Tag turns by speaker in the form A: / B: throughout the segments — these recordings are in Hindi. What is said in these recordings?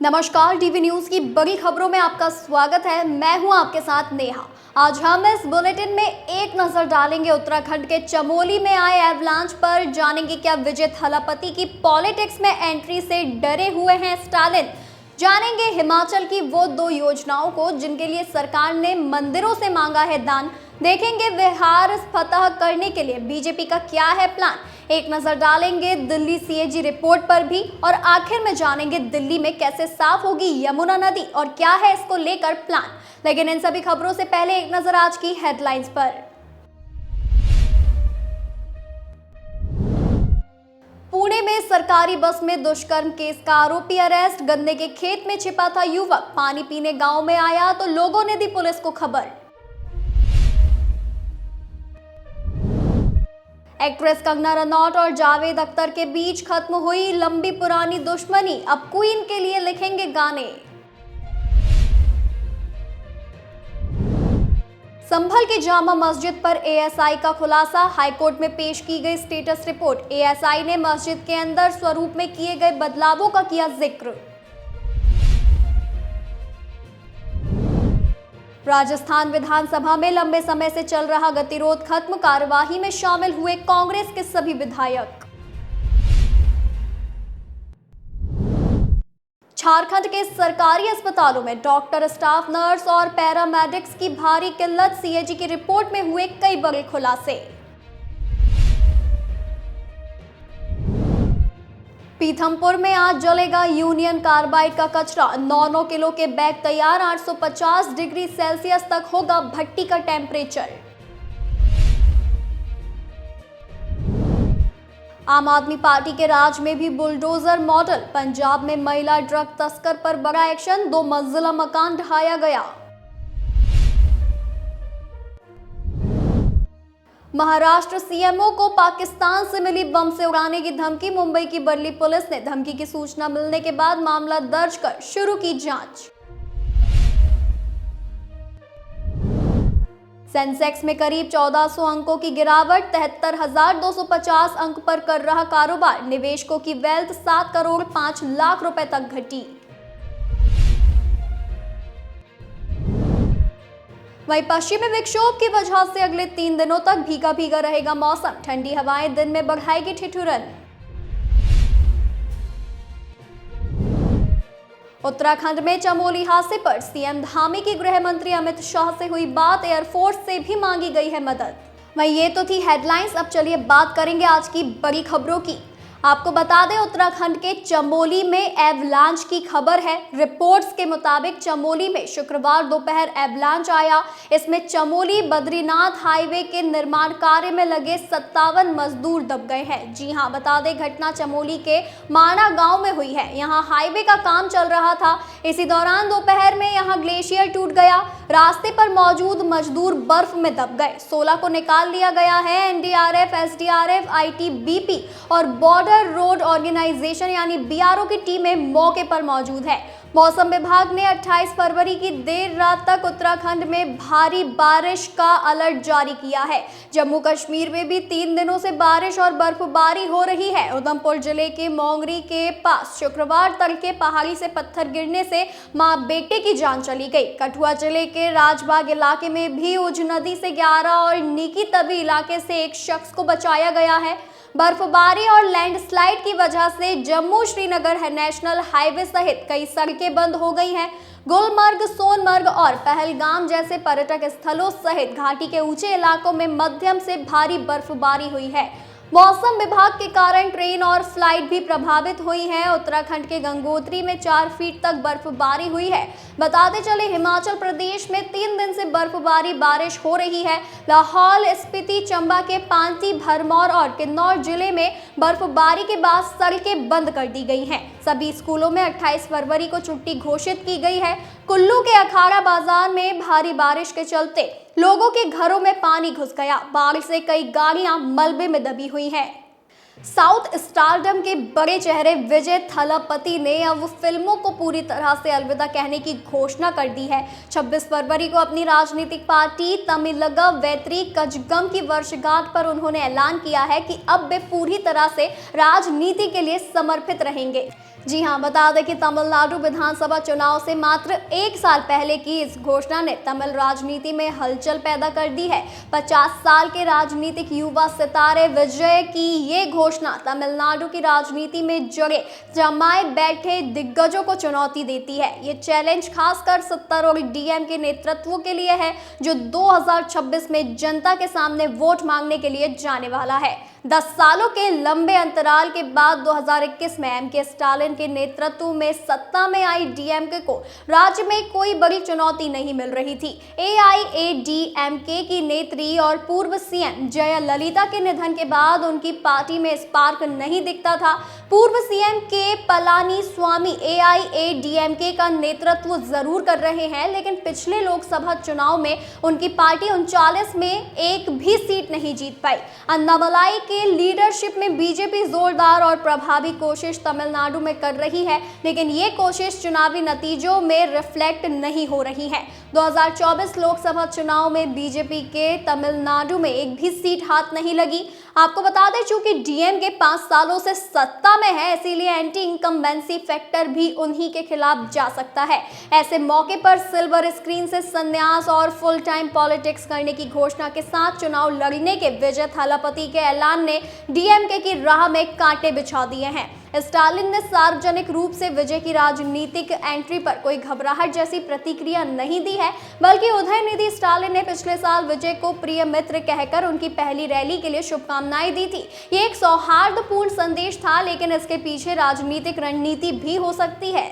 A: नमस्कार, टीवी न्यूज की बड़ी खबरों में आपका स्वागत है। मैं हूं आपके साथ नेहा। आज हम इस बुलेटिन में एक नजर डालेंगे उत्तराखंड के चमोली में आए एवलांच पर। जानेंगे क्या विजय थलापति की पॉलिटिक्स में एंट्री से डरे हुए हैं स्टालिन। जानेंगे हिमाचल की वो 2 योजनाओं को जिनके लिए सरकार ने मंदिरों से मांगा है दान। देखेंगे बिहार फतह करने के लिए बीजेपी का क्या है प्लान। एक नजर डालेंगे दिल्ली सीएजी रिपोर्ट पर भी और आखिर में जानेंगे दिल्ली में कैसे साफ होगी यमुना नदी और क्या है इसको लेकर प्लान। लेकिन इन सभी खबरों से पहले एक नजर आज की हेडलाइंस पर। पुणे में सरकारी बस में दुष्कर्म केस का आरोपी अरेस्ट। गन्ने के खेत में छिपा था युवक, पानी पीने गांव में आया तो लोगों ने दी पुलिस को खबर। एक्ट्रेस कंगना रनौत और जावेद अख्तर के बीच खत्म हुई लंबी पुरानी दुश्मनी, अब क्वीन के लिए लिखेंगे गाने। संभल की जामा मस्जिद पर एएसआई का खुलासा, हाईकोर्ट में पेश की गई स्टेटस रिपोर्ट। एएसआई ने मस्जिद के अंदर स्वरूप में किए गए बदलावों का किया जिक्र। राजस्थान विधानसभा में लंबे समय से चल रहा गतिरोध खत्म, कार्यवाही में शामिल हुए कांग्रेस के सभी विधायक। झारखंड के सरकारी अस्पतालों में डॉक्टर, स्टाफ नर्स और पैरामेडिक्स की भारी किल्लत, सीएजी की रिपोर्ट में हुए कई बड़े खुलासे। पीथमपुर में आज जलेगा यूनियन कार्बाइड का कचरा, 9-9 किलो के बैग तैयार, 850 डिग्री सेल्सियस तक होगा भट्टी का टेम्परेचर। आम आदमी पार्टी के राज में भी बुलडोजर मॉडल, पंजाब में महिला ड्रग तस्कर पर बड़ा एक्शन, 2 मंजिला मकान ढहाया गया। महाराष्ट्र सीएमओ को पाकिस्तान से मिली बम से उड़ाने की धमकी, मुंबई की बरली पुलिस ने धमकी की सूचना मिलने के बाद मामला दर्ज कर शुरू की जांच। सेंसेक्स में करीब 1400 अंकों की गिरावट, 73,250 अंक पर कर रहा कारोबार, निवेशकों की वेल्थ 7 करोड़ 5 लाख रुपए तक घटी। वहीं पश्चिमी विक्षोभ की वजह से अगले 3 दिनों तक भीगा भीगा रहेगा मौसम, ठंडी हवाएं दिन में बढ़ाएगी ठिठुरन। उत्तराखंड में चमोली हादसे पर सीएम धामी की गृह मंत्री अमित शाह से हुई बात, एयरफोर्स से भी मांगी गई है मदद। वहीं ये तो थी हेडलाइंस, अब चलिए बात करेंगे आज की बड़ी खबरों की। आपको बता दें उत्तराखंड के चमोली में एवलांच की खबर है। रिपोर्ट्स के मुताबिक चमोली में शुक्रवार दोपहर एवलांच आया। इसमें चमोली बद्रीनाथ हाईवे के निर्माण कार्य में लगे 57 मजदूर दब गए हैं। जी हां, बता दें घटना चमोली के माणा गांव में हुई है। यहां हाईवे का काम चल रहा था। इसी दौरान दोपहर में यहां ग्लेशियर टूट गया। रास्ते पर मौजूद मजदूर बर्फ में दब गए। 16 को निकाल लिया गया है। एनडीआरएफ, एसडीआरएफ, आईटीबीपी और बॉर्डर रोड ऑर्गेनाइजेशन यानी बीआरओ की टीमें मौके पर मौजूद है। मौसम विभाग ने 28 फरवरी की देर रात तक उत्तराखंड में भारी बारिश का अलर्ट जारी किया है। जम्मू कश्मीर में भी 3 दिनों से बारिश और बर्फबारी हो रही है। उधमपुर जिले के मोंगरी के पास शुक्रवार तड़के पहाड़ी से पत्थर गिरने से मां बेटे की जान चली गई। कठुआ जिले के राजबाग इलाके में भी उज नदी से 11 और नीकी तवी इलाके से एक शख्स को बचाया गया है। बर्फबारी और लैंडस्लाइड की वजह से जम्मू श्रीनगर नेशनल हाईवे सहित कई सड़कें बंद हो गई हैं। गुलमर्ग, सोनमर्ग और पहलगाम जैसे पर्यटक स्थलों सहित घाटी के ऊंचे इलाकों में मध्यम से भारी बर्फबारी हुई है। मौसम विभाग के कारण ट्रेन और फ्लाइट भी प्रभावित हुई हैं। उत्तराखंड के गंगोत्री में 4 फीट तक बर्फबारी हुई है। बताते चले हिमाचल प्रदेश में 3 दिन से बर्फबारी बारिश हो रही है। लाहौल स्पीति, चंबा के पांती, भरमौर और किन्नौर जिले में बर्फबारी के बाद सड़कें बंद कर दी गई हैं। सभी स्कूलों में 28 फरवरी को छुट्टी घोषित की गई है। कुल्लू के अखाड़ा बाजार में भारी बारिश के चलते लोगों के घरों में पानी घुस गया। बारिश से कई गाड़ियां मलबे में दबी हुई हैं। साउथ स्टारडम के बड़े चेहरे विजय थलापति ने अब फिल्मों को पूरी तरह से अलविदा कहने की घोषणा कर दी है। 26 फरवरी को अपनी राजनीतिक पार्टी तमिलगा वेत्री कजगम की वर्षगांठ पर उन्होंने ऐलान किया है कि अब वे पूरी तरह से राजनीति के लिए समर्पित रहेंगे। जी हां, बता दें कि तमिलनाडु विधानसभा चुनाव से मात्र एक साल पहले की इस घोषणा ने तमिल राजनीति में हलचल पैदा कर दी है। 50 साल के राजनीतिक युवा सितारे विजय की ये घोषणा तमिलनाडु की राजनीति में जड़े जमाए बैठे दिग्गजों को चुनौती देती है। ये चैलेंज खासकर सत्तारूढ़ डीएम के नेतृत्व के लिए है, जो 2026 में जनता के सामने वोट मांगने के लिए जाने वाला है। 10 सालों के लंबे अंतराल के बाद 2021 में एमके स्टालिन के नेतृत्व में सत्ता में आई डीएमके को राज्य में कोई बड़ी चुनौती नहीं मिल रही थी। एआईएडीएमके की नेत्री और पूर्व सीएम जयललिता के निधन के बाद उनकी पार्टी में स्पार्क नहीं दिखता था। पूर्व सीएम के पलानीस्वामी एआईएडीएमके का नेतृत्व जरूर कर रहे हैं, लेकिन पिछले लोकसभा चुनाव में उनकी पार्टी 39 में एक भी सीट नहीं जीत पाई। अन्नामलाई के लीडरशिप में बीजेपी जोरदार और प्रभावी कोशिश तमिलनाडु में कर रही है, लेकिन ये कोशिश चुनावी नतीजों में रिफ्लेक्ट नहीं हो रही है। 2024 लोकसभा चुनाव में बीजेपी के तमिलनाडु में एक भी सीट हाथ नहीं लगी। आपको बता दें, चूंकि डीएम के 5 सालों से सत्ता में है, इसीलिए एंटी इनकम्बेंसी फैक्टर भी उन्हीं के खिलाफ जा सकता है। ऐसे मौके पर सिल्वर स्क्रीन से संन्यास और फुल टाइम पॉलिटिक्स करने की घोषणा के साथ चुनाव लड़ने के विजय थालापति के ऐलान ने डीएमके की राह में कांटे बिछा दिए हैं। स्टालिन ने सार्वजनिक रूप से विजय की राजनीतिक एंट्री पर कोई घबराहट जैसी प्रतिक्रिया नहीं दी है, बल्कि उदयनिधि स्टालिन ने पिछले साल विजय को प्रिय मित्र कहकर उनकी पहली रैली के लिए शुभकामनाएं दी थी। ये एक सौहार्दपूर्ण संदेश था, लेकिन इसके पीछे राजनीतिक रणनीति भी हो सकती है।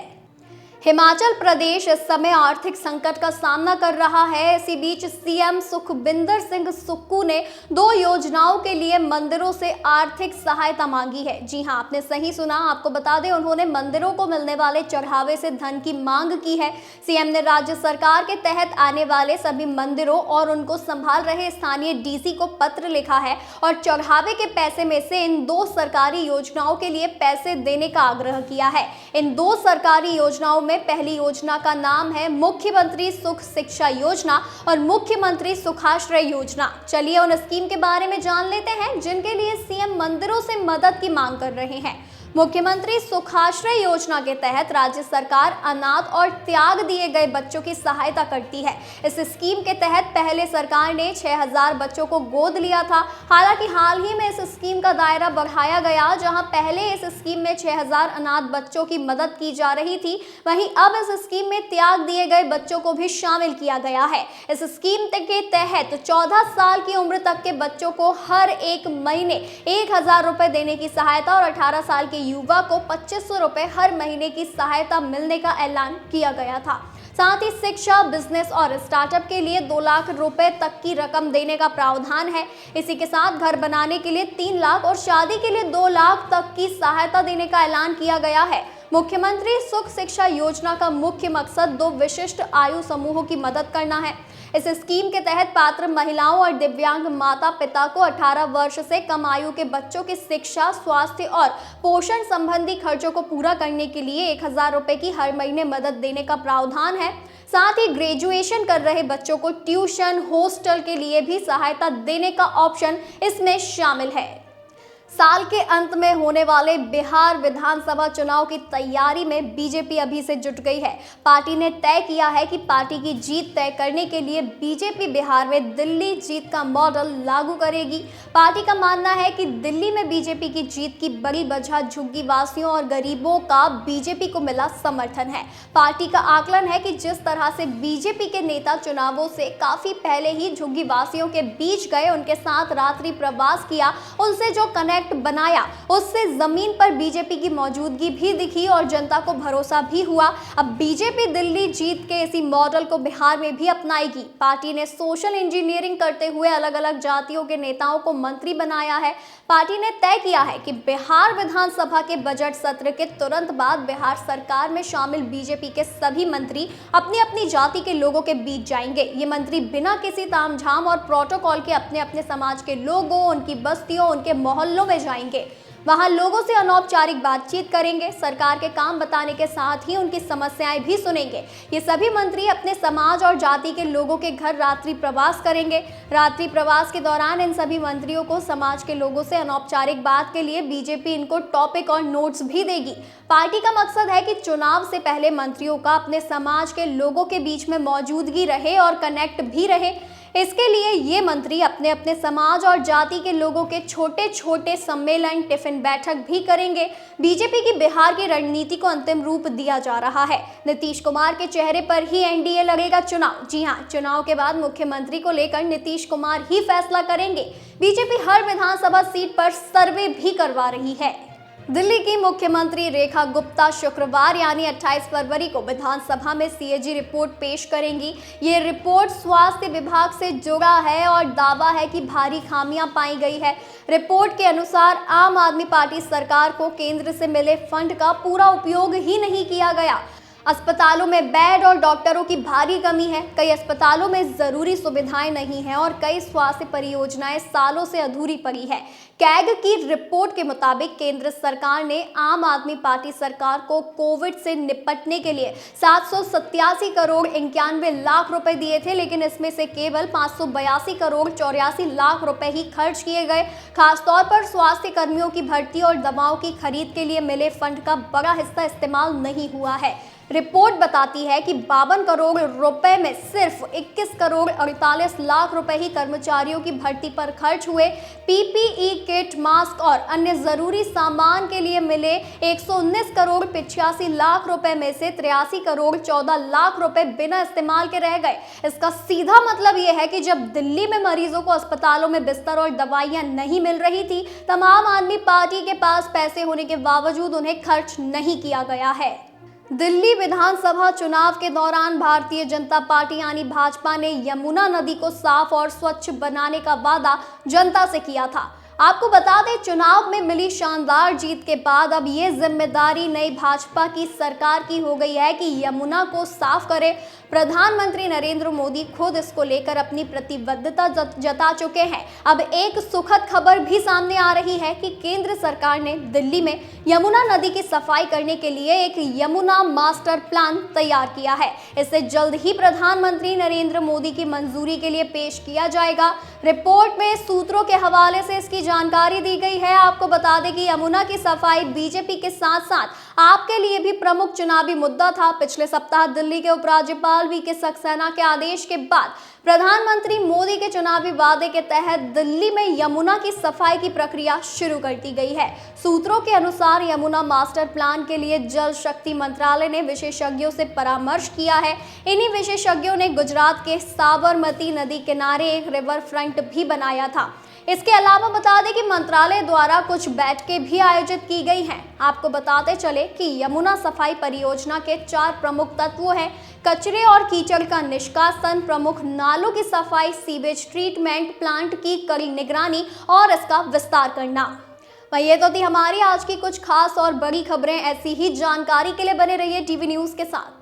A: हिमाचल प्रदेश इस समय आर्थिक संकट का सामना कर रहा है। इसी बीच सीएम सुखबिंदर सिंह सुक्खू ने 2 योजनाओं के लिए मंदिरों से आर्थिक सहायता मांगी है। जी हां, आपने सही सुना। आपको बता दें, उन्होंने मंदिरों को मिलने वाले चढ़ावे से धन की मांग की है। सीएम ने राज्य सरकार के तहत आने वाले सभी मंदिरों और उनको संभाल रहे स्थानीय डीसी को पत्र लिखा है और चढ़ावे के पैसे में से इन 2 सरकारी योजनाओं के लिए पैसे देने का आग्रह किया है। इन 2 सरकारी योजनाओं में पहली योजना का नाम है मुख्यमंत्री सुख शिक्षा योजना और मुख्यमंत्री सुखाश्रय योजना। चलिए उन स्कीम के बारे में जान लेते हैं जिनके लिए सीएम मंदिरों से मदद की मांग कर रहे हैं। मुख्यमंत्री सुखाश्रय योजना के तहत राज्य सरकार अनाथ और त्याग दिए गए बच्चों की सहायता करती है। इस स्कीम के तहत पहले सरकार ने 6000 बच्चों को गोद लिया था। हालांकि हाल ही में इस स्कीम का दायरा बढ़ाया गया। जहां पहले इस स्कीम में 6000 अनाथ बच्चों की मदद की जा रही थी, वहीं अब इस स्कीम में त्याग दिए गए बच्चों को भी शामिल किया गया है। इस स्कीम के तहत 14 साल की उम्र तक के बच्चों को हर एक महीने 1000 रुपए देने की सहायता और 18 साल के युवा को 2500 रुपए हर महीने की सहायता मिलने का ऐलान किया गया था। साथ ही शिक्षा, बिजनेस और स्टार्टअप के लिए 2 लाख रुपए तक की रकम देने का प्रावधान है। इसी के साथ घर बनाने के लिए 3 लाख और शादी के लिए 2 लाख तक की सहायता देने का ऐलान किया गया है। मुख्यमंत्री सुख शिक्षा योजना का मुख्य मकसद 2 विशिष्ट आयु समूहों की मदद करना है। इस स्कीम के तहत पात्र महिलाओं और दिव्यांग माता पिता को 18 वर्ष से कम आयु के बच्चों की शिक्षा, स्वास्थ्य और पोषण संबंधी खर्चों को पूरा करने के लिए 1000 रुपए की हर महीने मदद देने का प्रावधान है। साथ ही ग्रेजुएशन कर रहे बच्चों को ट्यूशन, हॉस्टल के लिए भी सहायता देने का ऑप्शन इसमें शामिल है। साल के अंत में होने वाले बिहार विधानसभा चुनाव की तैयारी में बीजेपी अभी से जुट गई है। पार्टी ने तय किया है कि पार्टी की जीत तय करने के लिए बीजेपी बिहार में दिल्ली जीत का मॉडल लागू करेगी। पार्टी का मानना है कि दिल्ली में बीजेपी की जीत की बड़ी वजह झुग्गी वासियों और गरीबों का बीजेपी को मिला समर्थन है। पार्टी का आकलन है कि जिस तरह से बीजेपी के नेता चुनावों से काफी पहले ही झुग्गी वासियों के बीच गए, उनके साथ रात्रि प्रवास किया, उनसे जो कनेक्ट बनाया, उससे जमीन पर बीजेपी की मौजूदगी भी दिखी और जनता को भरोसा भी हुआ। अब बीजेपी दिल्ली जीत के इसी मॉडल को बिहार में भी अपनाएगी। पार्टी ने सोशल इंजीनियरिंग करते हुए अलग अलग जातियों के नेताओं को मंत्री बनाया है। पार्टी ने तय किया है कि बिहार विधानसभा के बजट सत्र के तुरंत बाद बिहार सरकार में शामिल बीजेपी के सभी मंत्री अपनी अपनी जाति के लोगों के बीच जाएंगे। ये मंत्री बिना किसी तामझाम और प्रोटोकॉल के अपने अपने समाज के लोगों, उनकी बस्तियों, उनके मोहल्लों में जाएंगे। वहां लोगों से अनौपचारिक बातचीत करेंगे, सरकार के काम बताने के साथ ही उनकी समस्याएं भी सुनेंगे। ये सभी मंत्री अपने समाज और जाति के लोगों के घर रात्रि प्रवास करेंगे। रात्रि प्रवास के दौरान इन सभी मंत्रियों को समाज के लोगों से अनौपचारिक बात के लिए बीजेपी इनको टॉपिक और नोट्स भी देगी। पार्टी का मकसद है कि चुनाव से पहले मंत्रियों का अपने समाज के लोगों के बीच में मौजूदगी रहे और कनेक्ट भी रहे। इसके लिए ये मंत्री अपने अपने समाज और जाति के लोगों के छोटे छोटे सम्मेलन, टिफिन बैठक भी करेंगे। बीजेपी की बिहार की रणनीति को अंतिम रूप दिया जा रहा है। नीतीश कुमार के चेहरे पर ही एनडीए लड़ेगा चुनाव। जी हां, चुनाव के बाद मुख्यमंत्री को लेकर नीतीश कुमार ही फैसला करेंगे। बीजेपी हर विधानसभा सीट पर सर्वे भी करवा रही है। दिल्ली की मुख्यमंत्री रेखा गुप्ता शुक्रवार यानी 28 फरवरी को विधानसभा में सीएजी रिपोर्ट पेश करेंगी। ये रिपोर्ट स्वास्थ्य विभाग से जुड़ा है और दावा है कि भारी खामियां पाई गई है। रिपोर्ट के अनुसार आम आदमी पार्टी सरकार को केंद्र से मिले फंड का पूरा उपयोग ही नहीं किया गया। अस्पतालों में बेड और डॉक्टरों की भारी कमी है। कई अस्पतालों में जरूरी सुविधाएं नहीं हैं और कई स्वास्थ्य परियोजनाएं सालों से अधूरी पड़ी है। कैग की रिपोर्ट के मुताबिक केंद्र सरकार ने आम आदमी पार्टी सरकार को कोविड से निपटने के लिए 787 करोड़ 91 लाख रुपए दिए थे, लेकिन इसमें से केवल 582 करोड़ 84 लाख रुपए ही खर्च किए गए। खासतौर पर स्वास्थ्य कर्मियों की भर्ती और दवाओं की खरीद के लिए मिले फंड का बड़ा हिस्सा इस्तेमाल नहीं हुआ है। रिपोर्ट बताती है कि 52 करोड़ रुपए में सिर्फ 21 करोड़ 48 लाख रुपए ही कर्मचारियों की भर्ती पर खर्च हुए। पीपीई किट, मास्क और अन्य जरूरी सामान के लिए मिले 119 करोड़ 85 लाख रुपए में से 83 करोड़ 14 लाख रुपए बिना इस्तेमाल के रह गए। इसका सीधा मतलब यह है कि जब दिल्ली में मरीजों को अस्पतालों में बिस्तर और दवाइयां नहीं मिल रही थी, तब आम आदमी पार्टी के पास पैसे होने के बावजूद उन्हें खर्च नहीं किया गया है। दिल्ली विधानसभा चुनाव के दौरान भारतीय जनता पार्टी यानी भाजपा ने यमुना नदी को साफ और स्वच्छ बनाने का वादा जनता से किया था। आपको बता दें, चुनाव में मिली शानदार जीत के बाद अब ये जिम्मेदारी नई भाजपा की सरकार की हो गई है कि यमुना को साफ करे। प्रधानमंत्री नरेंद्र मोदी खुद इसको लेकर अपनी प्रतिबद्धता जता चुके हैं। अब एक सुखद खबर भी सामने आ रही है कि केंद्र सरकार ने दिल्ली में यमुना नदी की सफाई करने के लिए एक यमुना मास्टर प्लान तैयार किया है। इसे जल्द ही प्रधानमंत्री नरेंद्र मोदी की मंजूरी के लिए पेश किया जाएगा। रिपोर्ट में सूत्रों के हवाले से इसकी जानकारी दी गई है। आपको बता दें कि यमुना की सफाई बीजेपी के साथ साथ आपके लिए भी प्रमुख चुनावी मुद्दा था। पिछले सप्ताह दिल्ली के उपराज्यपाल वीके सक्सेना के आदेश के बाद प्रधानमंत्री मोदी के चुनावी वादे के तहत दिल्ली में यमुना की सफाई की प्रक्रिया शुरू कर दी गई है। सूत्रों के अनुसार यमुना मास्टर प्लान के लिए जल शक्ति मंत्रालय ने विशेषज्ञों से परामर्श किया है। इन्हीं विशेषज्ञों ने गुजरात के साबरमती नदी किनारे एक रिवर फ्रंट भी बनाया था। इसके अलावा बता दें कि मंत्रालय द्वारा कुछ बैठकें भी आयोजित की गई हैं। आपको बताते चले कि यमुना सफाई परियोजना के 4 प्रमुख तत्व हैं: कचरे और कीचड़ का निष्कासन, प्रमुख नालों की सफाई, सीवेज ट्रीटमेंट प्लांट की कड़ी निगरानी और इसका विस्तार करना। ये तो थी हमारी आज की कुछ खास और बड़ी खबरें। ऐसी ही जानकारी के लिए बने रहिए टीवी न्यूज़ के साथ।